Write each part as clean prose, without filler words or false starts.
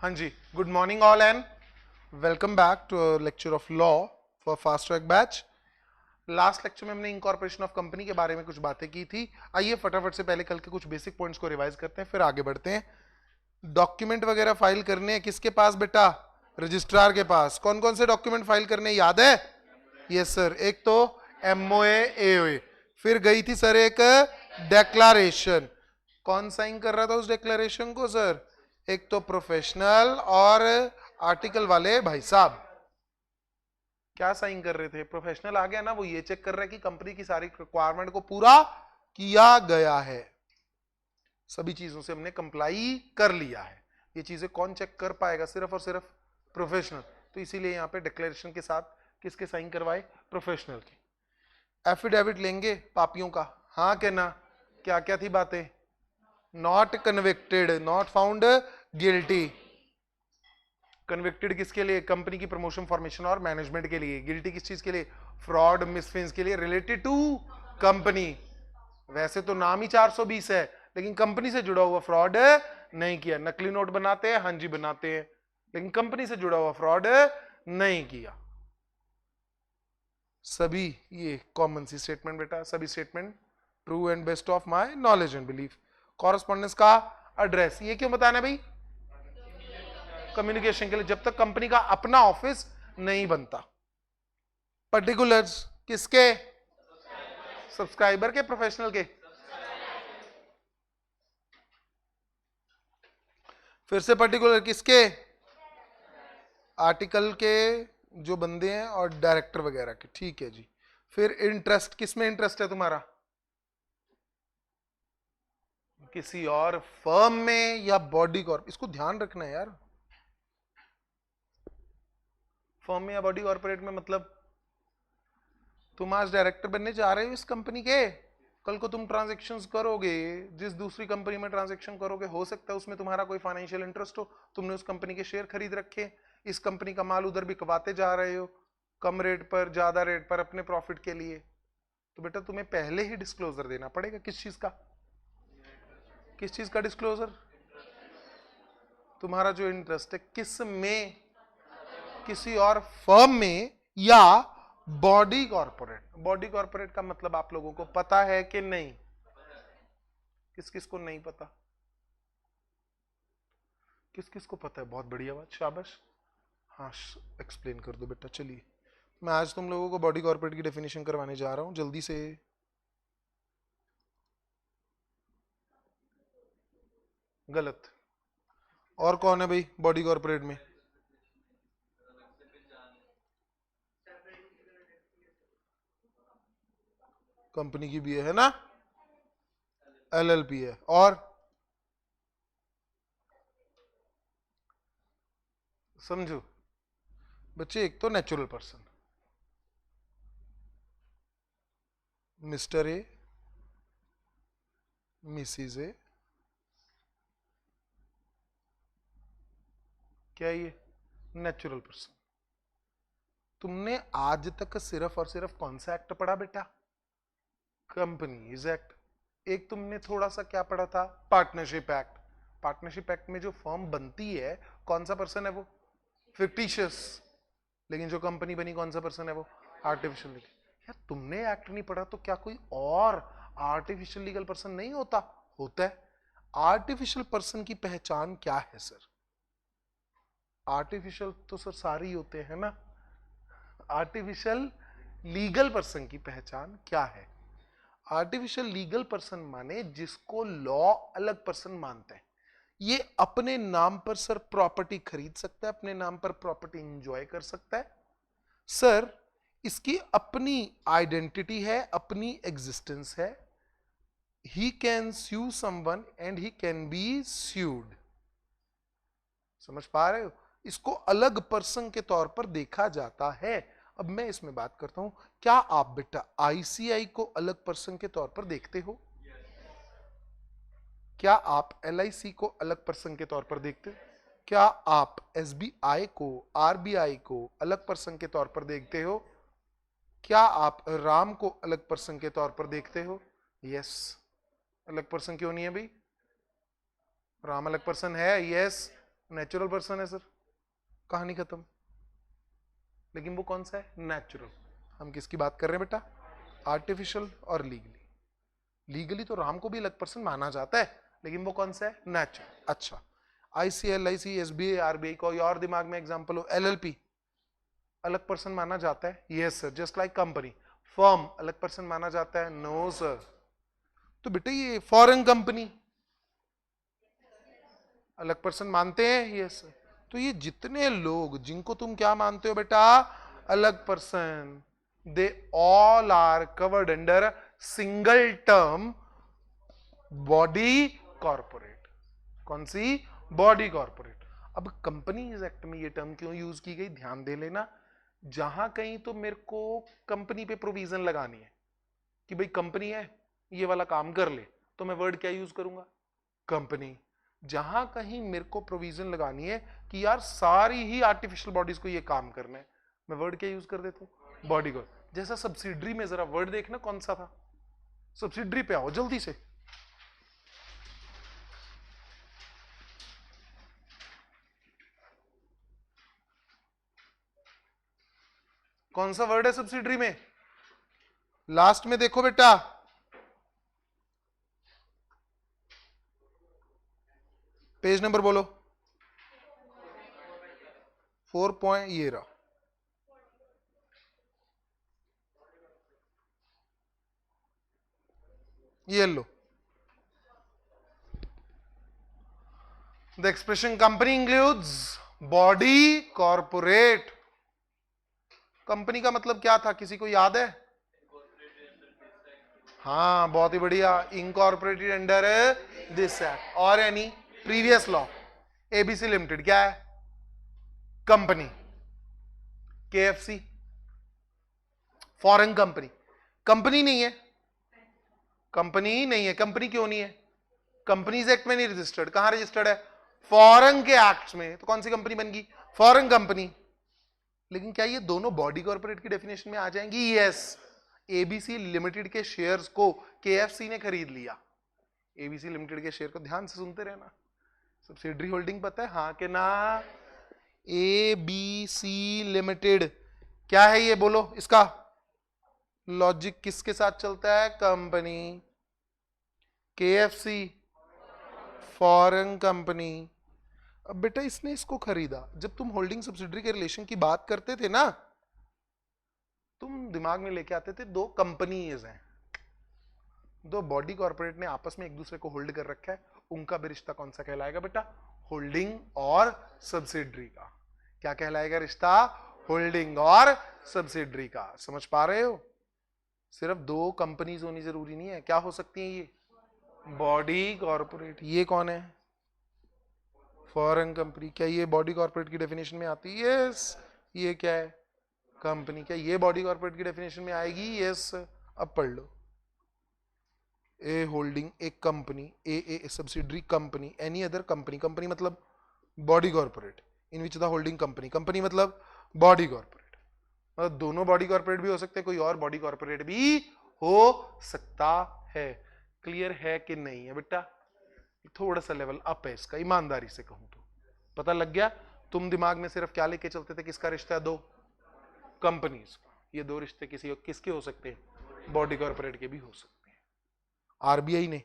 हाँ जी, good morning all and welcome back to lecture of law for fast track batch. Last lecture में हमने incorporation of company के बारे में कुछ बातें की थी। आइए फटाफट से पहले कल के कुछ बेसिक पॉइंट्स को रिवाइज करते हैं, फिर आगे बढ़ते हैं। डॉक्यूमेंट वगैरह फाइल करने हैं किसके पास बेटा? रजिस्ट्रार के पास। कौन कौन से डॉक्यूमेंट फाइल करने याद है? यस सर, एक तो एमओए एओए, फिर गई थी सर एक डेक्लारेशन। कौन साइन कर रहा था उस डेक्लारेशन को सर? एक तो प्रोफेशनल और आर्टिकल वाले भाई साहब क्या साइन कर रहे थे? प्रोफेशनल आ गया ना, वो ये चेक कर रहा है कि कंपनी की सारी रिक्वायरमेंट को पूरा किया गया है, सभी चीजों से हमने कंप्लाई कर लिया है। ये चीजें कौन चेक कर पाएगा? सिर्फ और सिर्फ प्रोफेशनल। तो इसीलिए यहाँ पे डिक्लेरेशन के साथ किसके साइन करवाए? प्रोफेशनल की। एफिडेविट लेंगे पापियों का, हाँ के ना? क्या क्या थी बातें? Not convicted, not found guilty. Convicted किसके लिए? कंपनी की प्रमोशन फॉर्मेशन और मैनेजमेंट के लिए। गिल्टी किस चीज के लिए? फ्रॉड मिसफिन्स के लिए रिलेटेड टू कंपनी। वैसे तो नाम ही 420 है, लेकिन कंपनी से जुड़ा हुआ फ्रॉड नहीं किया। नकली नोट बनाते हैं, हाँ जी बनाते हैं, लेकिन कंपनी से जुड़ा हुआ फ्रॉड नहीं किया। सभी ये कॉमन सी स्टेटमेंट बेटा, सभी statement true and best of my knowledge and belief. Correspondence का एड्रेस ये क्यों बताना है भाई? कम्युनिकेशन के लिए, जब तक कंपनी का अपना ऑफिस नहीं बनता। पर्टिकुलर्स किसके? सब्सक्राइबर के, प्रोफेशनल के? फिर से पर्टिकुलर किसके? आर्टिकल के जो बंदे हैं और डायरेक्टर वगैरह के। ठीक है जी। फिर इंटरेस्ट, किसमें इंटरेस्ट है तुम्हारा? किसी और फर्म में या बॉडी कॉर्प? इसको ध्यान रखना है यार। फर्म में या बॉडी कॉर्पोरेट में मतलब तुम आज डायरेक्टर बनने जा रहे हो इस कंपनी के, कल को तुम ट्रांजैक्शंस करोगे, जिस दूसरी कंपनी में ट्रांजैक्शन करोगे हो सकता है उसमें तुम्हारा कोई फाइनेंशियल इंटरेस्ट हो, तुमने उस कंपनी के शेयर खरीद रखे, इस कंपनी का माल उधर बिकवाते जा रहे हो कम रेट पर, ज्यादा रेट पर अपने प्रॉफिट के लिए। तो बेटा तुम्हें पहले ही डिस्क्लोजर देना पड़ेगा। किस चीज का? किस चीज का डिस्क्लोजर? तुम्हारा जो इंटरेस्ट है किस में? किसी और फर्म में या बॉडी कॉर्पोरेट? बॉडी कॉर्पोरेट का मतलब आप लोगों को पता है कि नहीं? किस किस को नहीं पता? किस किस को पता है? बहुत बढ़िया बात, शाबाश। हाँ, एक्सप्लेन कर दो बेटा। चलिए, मैं आज तुम लोगों को बॉडी कॉर्पोरेट की डेफिनेशन करवाने जा रहा हूं, जल्दी से। गलत। और कौन है भाई बॉडी कॉर्पोरेट में? कंपनी की भी है ना, एलएलपी है। और समझो बच्चे, एक तो natural person, mister A, Mrs A, क्या ये नेचुरल पर्सन। तुमने आज तक सिर्फ और सिर्फ कौन सा एक्ट पढ़ा बेटा? Companies act. एक तुमने थोड़ा सा क्या पढ़ा था? Partnership act. पार्टनरशिप एक्ट में जो फर्म बनती है कौन सा पर्सन है वो? फिक्टिशियस। लेकिन जो कंपनी बनी कौन सा पर्सन है वो? Artificial legal. यार तुमने एक्ट नहीं पढ़ा तो क्या कोई और आर्टिफिशियल लीगल पर्सन नहीं होता? होता है। आर्टिफिशियल पर्सन की पहचान क्या है सर? आर्टिफिशियल तो सर सारे ही होते हैं ना। आर्टिफिशियल लीगल पर्सन की पहचान क्या है? आर्टिफिशियल लीगल पर्सन माने जिसको लॉ अलग पर्सन मानता है। ये अपने नाम पर सर प्रॉपर्टी खरीद सकता है, अपने नाम पर प्रॉपर्टी इंजॉय कर सकता है सर। इसकी अपनी आइडेंटिटी है, अपनी एग्जिस्टेंस है। He can sue someone and he can be sued. समझ पा रहे हो? इसको अलग पर्सन के तौर पर देखा जाता है। अब मैं इसमें बात करता हूं, क्या आप बेटा आईसीआई को अलग पर्सन के तौर पर देखते हो? क्या आप एलआईसी को अलग पर्सन के तौर पर देखते हो? क्या आप एसबीआई को, आरबीआई को अलग पर्सन के तौर पर देखते हो? क्या आप राम को अलग पर्सन के तौर पर देखते हो? यस। अलग पर्सन क्यों नहीं है भाई? राम अलग पर्सन है, यस। नेचुरल पर्सन है सर, कहानी खत्म। लेकिन वो कौन सा है? नेचुरल। हम किसकी बात कर रहे हैं बेटा? आर्टिफिशियल और लीगली। लीगली तो राम को भी अलग पर्सन माना जाता है, लेकिन वो कौन सा है? नेचुरल। अच्छा, आईसीएल, आईसी, एसबीआई, आरबीआई, कोई और दिमाग में एग्जांपल हो? एलएलपी अलग पर्सन माना जाता है? Yes sir. Just like company. Firm अलग पर्सन माना जाता है? No sir. तो बेटा ये फॉरेन कंपनी अलग पर्सन मानते हैं? Yes sir. तो ये जितने लोग जिनको तुम क्या मानते हो बेटा? अलग person, they all are covered under single term body corporate. कौन सी? Body corporate. अब कंपनीज एक्ट में ये टर्म क्यों यूज की गई, ध्यान दे लेना। जहां कहीं तो मेरे को कंपनी पे प्रोविजन लगानी है कि भाई कंपनी है ये वाला काम कर ले, तो मैं वर्ड क्या यूज करूंगा? कंपनी। जहां कहीं मेरे को प्रोविजन लगानी है कि यार सारी ही आर्टिफिशियल बॉडीज को ये काम करना है, मैं वर्ड क्या यूज कर देता हूं? बॉडी को। जैसा सब्सिडरी में जरा वर्ड देखना कौन सा था? सब्सिडरी पे आओ जल्दी से। कौन सा वर्ड है सब्सिडरी में? लास्ट में देखो बेटा, पेज नंबर बोलो। 4 पॉइंट, ये रहा। ये लो। The expression company includes body corporate. Company का मतलब क्या था, किसी को याद है? हाँ बहुत ही बढ़िया, इनकॉर्पोरेटेड अंडर दिस एक्ट और any previous law. ABC limited क्या है? Company. KFC foreign company, company नहीं है। कंपनी नहीं है। कंपनी क्यों नहीं है? कंपनीज एक्ट में नहीं रजिस्टर्ड। कहां रजिस्टर्ड है? फॉरेन के एक्ट में। तो कौन सी कंपनी बन गई? Foreign company. लेकिन क्या ये दोनों बॉडी कॉर्पोरेट की डेफिनेशन में आ जाएंगी? यस। एबीसी लिमिटेड के शेयर्स को केएफसी ने खरीद लिया। एबीसी लिमिटेड के शेयर को ध्यान से सुनते रहना। सब्सिडरी होल्डिंग पता है हाँ के ना? एबीसी लिमिटेड क्या है ये बोलो, इसका लॉजिक किसके साथ चलता है? कंपनी। KFC foreign company. अब बेटा इसने इसको खरीदा। जब तुम होल्डिंग सब्सिडरी के रिलेशन की बात करते थे ना, तुम दिमाग में लेके आते थे दो कंपनीज हैं, दो बॉडी कॉर्पोरेट ने आपस में एक दूसरे को होल्ड कर रखा है, उनका भी रिश्ता कौन सा कहलाएगा बेटा? होल्डिंग और सब्सिडरी का। क्या कहलाएगा रिश्ता? होल्डिंग और सब्सिडरी का। समझ पा रहे हो? सिर्फ दो कंपनीज होनी जरूरी नहीं है, क्या हो सकती है ये? Body corporate. ये कौन है? Foreign company. क्या ये बॉडी कॉर्पोरेट की डेफिनेशन में आती है? यस। ये क्या है? कंपनी। क्या ये बॉडी कॉर्पोरेट की डेफिनेशन में आएगी? यस। अब पढ़ लो। ए होल्डिंग एक company, a subsidiary company, any other company. Company मतलब body corporate in which the holding company. Company मतलब बॉडी कॉर्पोरेट। मतलब दोनों बॉडी कॉर्पोरेट भी हो सकते हैं, कोई और बॉडी कॉर्पोरेट भी हो सकता है। क्लियर है कि नहीं है बेटा? थोड़ा सा लेवल अप है इसका, ईमानदारी से कहूं तो। पता लग गया? तुम दिमाग में सिर्फ क्या लेके चलते थे, किसका रिश्ता है? दो कंपनीज का। ये दो रिश्ते किसी किसके हो सकते हैं? बॉडी कॉर्पोरेट के भी हो सकते हैं। आरबीआई ने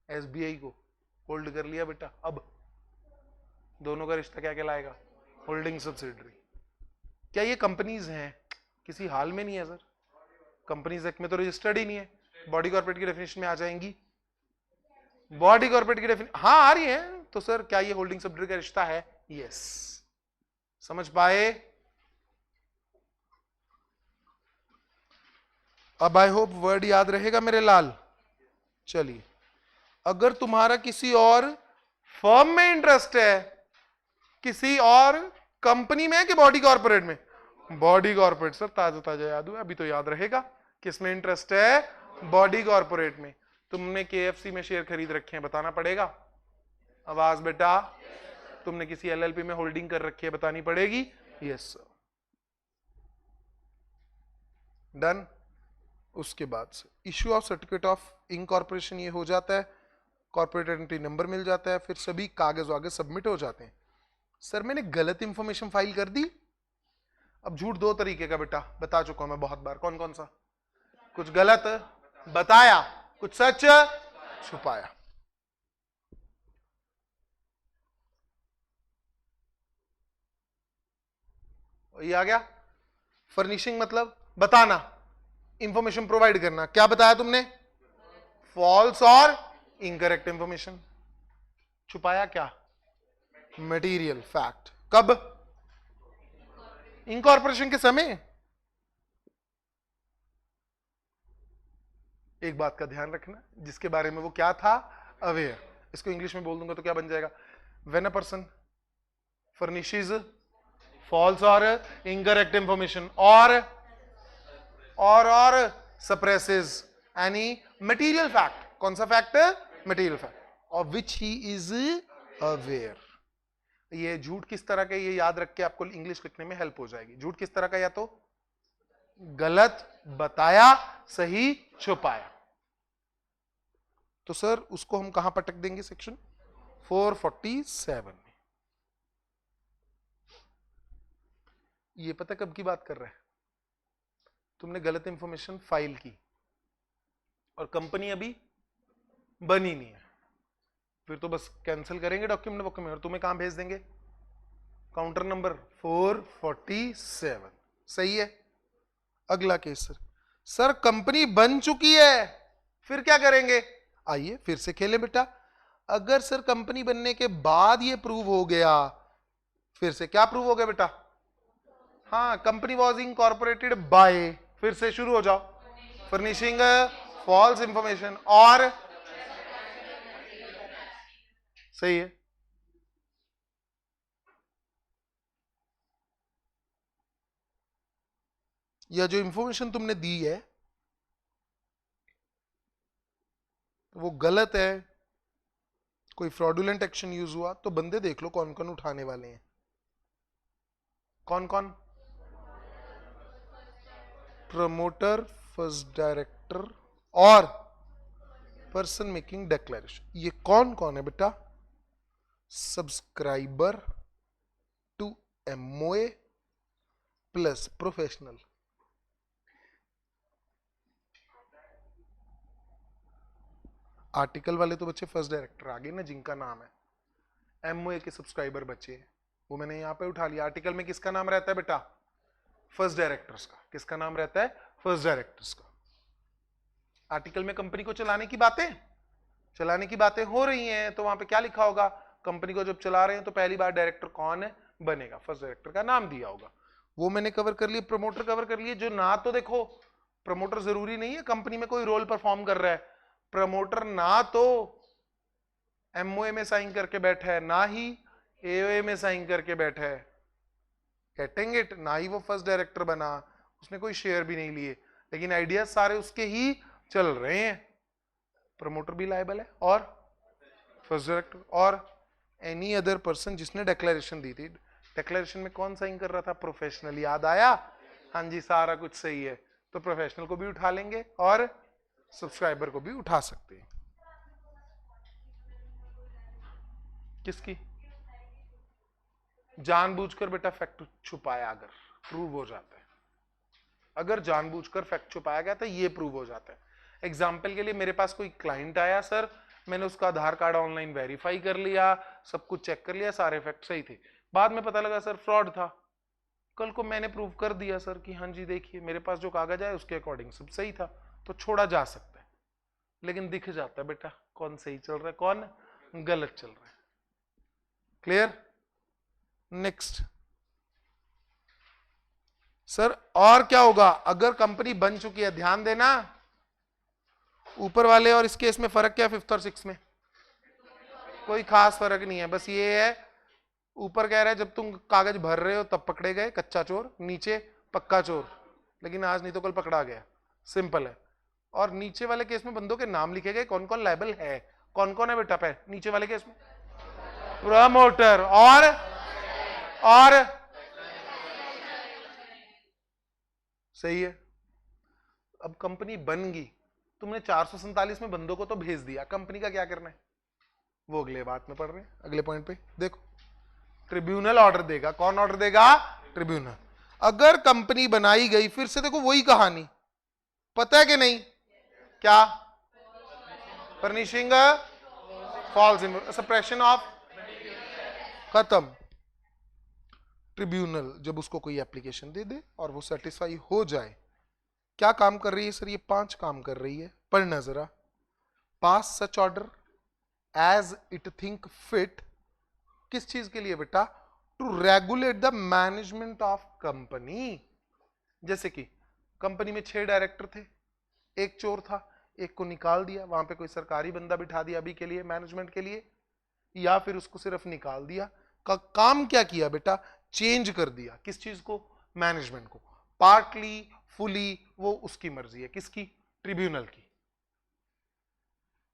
एसबीआई को होल्ड कर लिया बेटा, अब दोनों का रिश्ता क्या कहलाएगा? Holding subsidiary. क्या ये कंपनीज हैं? किसी हाल में नहीं है सर। कंपनीज एक्ट में तो रजिस्टर्ड ही नहीं है। बॉडी कॉर्पोरेट की डेफिनेशन में आ जाएंगी। बॉडी कॉर्पोरेट की डेफिनेशन हाँ आ रही है। तो सर क्या ये होल्डिंग सब्सिडरी का रिश्ता है? यस। समझ पाए? अब आई होप वर्ड याद रहेगा मेरे लाल। चलिए, अगर तुम्हारा किसी और फर्म में इंटरेस्ट है, किसी और कंपनी में कि बॉडी कॉर्पोरेट में? Body corporate. सर ताजा ताजा याद हुआ, अभी तो याद रहेगा। किस में इंटरेस्ट है? बॉडी कॉर्पोरेट में। तुमने केएफसी में शेयर खरीद रखे हैं, बताना पड़ेगा। आवाज बेटा। तुमने किसी एलएलपी में होल्डिंग कर रखी है, बतानी पड़ेगी। Yes sir. डन। उसके बाद से issue of certificate of incorporation ये हो जाता है। कॉर्पोरेट आइडेंटिटी नंबर मिल जाता है, फिर सभी कागज वागज सबमिट हो जाते हैं। सर मैंने गलत इंफॉर्मेशन फाइल कर दी। अब झूठ दो तरीके का बेटा बता चुका हूं मैं बहुत बार, कौन कौन सा? कुछ गलत बताया, कुछ सच छुपाया। ये आ गया। फर्निशिंग मतलब बताना, इंफॉर्मेशन प्रोवाइड करना। क्या बताया तुमने? फॉल्स और इनकरेक्ट इंफॉर्मेशन। छुपाया क्या? Material fact. कब? इनकॉर्पोरेशन के समय। एक बात का ध्यान रखना, जिसके बारे में वो क्या था? अवेयर। इसको इंग्लिश में बोल दूंगा तो क्या बन जाएगा? When a person furnishes false और इनकरेक्ट इंफॉर्मेशन और सप्रेसेस एनी मटेरियल फैक्ट। कौन सा fact? Material fact of which he is aware. ये झूठ किस तरह का, ये याद रख के आपको इंग्लिश लिखने में हेल्प हो जाएगी। झूठ किस तरह का? या तो गलत बताया, सही छुपाया। तो सर उसको हम कहां पटक देंगे? सेक्शन 447 में। ये पता कब की बात कर रहा है? तुमने गलत इंफॉर्मेशन फाइल की और कंपनी अभी बनी नहीं है, फिर तो बस कैंसिल करेंगे डॉक्यूमेंट और तुम्हें कहां भेज देंगे? Counter number 447। सही है। अगला केस सर। सर कंपनी बन चुकी है, फिर क्या करेंगे? आइए फिर से खेलें बेटा। अगर सर कंपनी बनने के बाद ये प्रूव हो गया, फिर से क्या प्रूव हो गया बेटा? हाँ, कंपनी वॉज इनकॉर्पोरेटेड बाय, फिर से शुरू हो जाओ। फर्निशिंग फॉल्स इंफॉर्मेशन और सही है। यह जो इंफॉर्मेशन तुमने दी है वो गलत है, कोई फ्रॉडुलेंट एक्शन यूज हुआ, तो बंदे देख लो कौन कौन उठाने वाले हैं। कौन कौन? प्रमोटर, फर्स्ट डायरेक्टर और पर्सन मेकिंग डिक्लेरेशन। ये कौन कौन है बेटा? Subscriber to MOA plus professional. Article वाले तो बच्चे फर्स्ट डायरेक्टर आगे ना, जिनका नाम है। एमओए के सब्सक्राइबर बच्चे, वो मैंने यहां पे उठा लिया। आर्टिकल में किसका नाम रहता है बेटा? फर्स्ट डायरेक्टर्स का। किसका नाम रहता है? फर्स्ट डायरेक्टर्स का। आर्टिकल में कंपनी को चलाने की बातें हो रही हैं, तो वहां पे क्या लिखा होगा? कंपनी को जब चला रहे हैं तो पहली बार डायरेक्टर कौन है बनेगा? फर्स्ट डायरेक्टर का नाम दिया होगा। वो मैंने कवर कर लिया। प्रमोटर कवर कर लिए, जो ना तो देखो प्रमोटर जरूरी नहीं है कंपनी में कोई रोल परफॉर्म कर रहा है। प्रमोटर ना तो एमओए में साइन करके बैठा है, ना ही एओए में साइन करके बैठा है। Getting it? ना ही वो फर्स्ट डायरेक्टर बना, उसने कोई शेयर भी नहीं लिए, लेकिन आइडिया सारे उसके ही चल रहे हैं। प्रमोटर भी लायबल है और फर्स्ट डायरेक्टर और एनी अदर पर्सन जिसने डिक्लेरेशन दी थी। डिक्लेरेशन में कौन साइन कर रहा था? प्रोफेशनल। याद आया? हाँ जी, सारा कुछ सही है। तो प्रोफेशनल को भी उठा लेंगे और सब्सक्राइबर को भी उठा सकते हैं। किसकी? जानबूझकर बेटा फैक्ट छुपाया, अगर प्रूव हो जाता है। अगर जानबूझकर फैक्ट छुपाया गया तो ये प्रूव हो जाता है। एग्जाम्पल के लिए, मेरे पास कोई क्लाइंट आया सर, मैंने उसका आधार कार्ड ऑनलाइन वेरीफाई कर लिया, सब कुछ चेक कर लिया, सारे फैक्ट सही थे। बाद में पता लगा सर फ्रॉड था। कल को मैंने प्रूव कर दिया सर कि हाँ जी देखिए मेरे पास जो कागज आया उसके अकॉर्डिंग सब सही था, तो छोड़ा जा सकता है। लेकिन दिख जाता है बेटा कौन सही चल रहा है, कौन गलत चल रहा है। क्लियर? नेक्स्ट सर, और क्या होगा अगर कंपनी बन चुकी है? ध्यान देना, ऊपर वाले और इस केस में फर्क क्या है? फिफ्थ और सिक्स में कोई खास फर्क नहीं है, बस ये है ऊपर कह रहा है जब तुम कागज भर रहे हो तब पकड़े गए कच्चा चोर, नीचे पक्का चोर, लेकिन आज नहीं तो कल पकड़ा गया। सिंपल है। और नीचे वाले केस में बंदों के नाम लिखे गए, कौन कौन लायबल है। कौन कौन है बेटा? पे नीचे वाले केस में प्रमोटर और सही है। अब कंपनी बन गई, तुमने 447 में बंदों को तो भेज दिया, कंपनी का क्या करना है? वो अगले बात में पढ़ रहे हैं, अगले पॉइंट पे देखो। ट्रिब्यूनल ऑर्डर देगा, कौन ऑर्डर देगा? ट्रिब्यूनल। अगर कंपनी बनाई गई, फिर से देखो वही कहानी, पता है कि नहीं? क्या? Furnishing falls in suppression of, खत्म। ट्रिब्यूनल जब उसको कोई एप्लीकेशन दे दे और वो सेटिस्फाई हो जाए, क्या काम कर रही है सर? ये 5 काम कर रही है, पढ़ना जरा। Pass such order as it think fit, किस चीज के लिए बेटा? To regulate the management of company. जैसे कि कंपनी में 6 डायरेक्टर थे, एक चोर था, एक को निकाल दिया, वहां पे कोई सरकारी बंदा बिठा दिया अभी के लिए मैनेजमेंट के लिए, या फिर उसको सिर्फ निकाल दिया। का काम क्या किया बेटा? चेंज कर दिया। किस चीज को? मैनेजमेंट को। पार्टली फुली वो उसकी मर्जी है, किसकी? ट्रिब्यूनल की।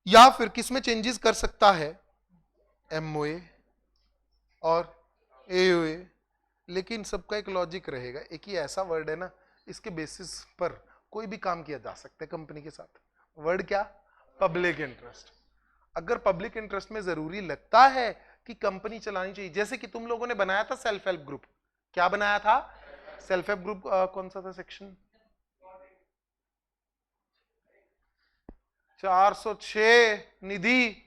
या फिर किस में चेंजेस कर सकता है? एमओए और एओए। लेकिन सबका एक लॉजिक रहेगा, एक ही ऐसा वर्ड है ना, इसके बेसिस पर कोई भी काम किया जा सकता है कंपनी के साथ। वर्ड क्या? Public interest. अगर पब्लिक इंटरेस्ट में जरूरी लगता है कि कंपनी चलानी चाहिए, जैसे कि तुम लोगों ने बनाया था सेल्फ हेल्प ग्रुप, क्या बनाया था? सेल्फ हेल्प ग्रुप कौन सा था सेक्शन? 406 निधि।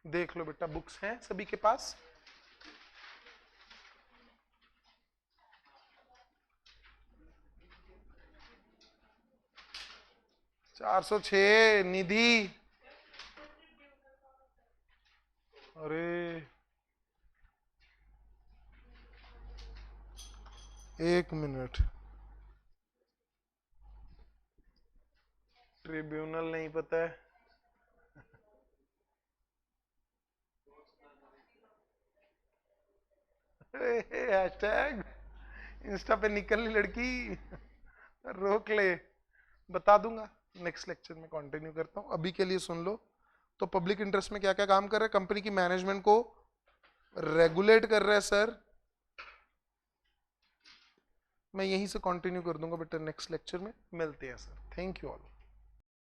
देख लो बेटा, बुक्स हैं सभी के पास। चार सौ छह निधि। अरे एक मिनट, ट्रिब्यूनल नहीं पता है? हैशटैग इंस्टा पे निकल ली लड़की, रोक ले। बता दूंगा नेक्स्ट लेक्चर में, कंटिन्यू करता हूं, अभी के लिए सुन लो। तो पब्लिक इंटरेस्ट में क्या क्या काम कर रहा है? कंपनी की मैनेजमेंट को रेगुलेट कर रहा है सर। मैं यहीं से कंटिन्यू कर दूंगा बेटा, नेक्स्ट लेक्चर में मिलते हैं सर। Thank you all.